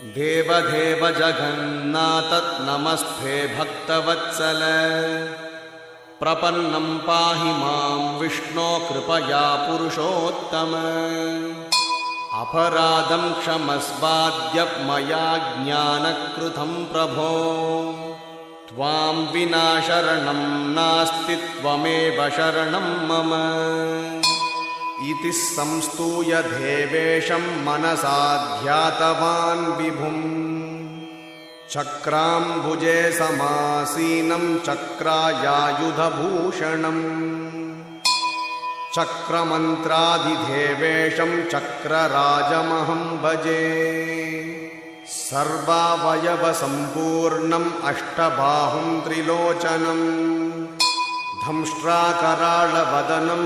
देवदेव जगन्नाथ नमस्ते भक्तवत्सल प्रपन्नं पाहि मां विष्णो कृपया पुरुषोत्तम अपराधं क्षमस्वाद्य मया ज्ञानकृतं प्रभो त्वां विना शरणं नास्ति त्वमेव शरणं मम इति संस्तूय देवेशं मनसा ध्यातवान् विभुम् चक्राम्बुजे समासीनं चक्रायायुधभूषणम् चक्रमन्त्राधिदेवेशं चक्रराजमहं भजे सर्वावयवसम्पूर्णम् अष्टबाहुं त्रिलोचनं दंष्ट्राकराळवदनं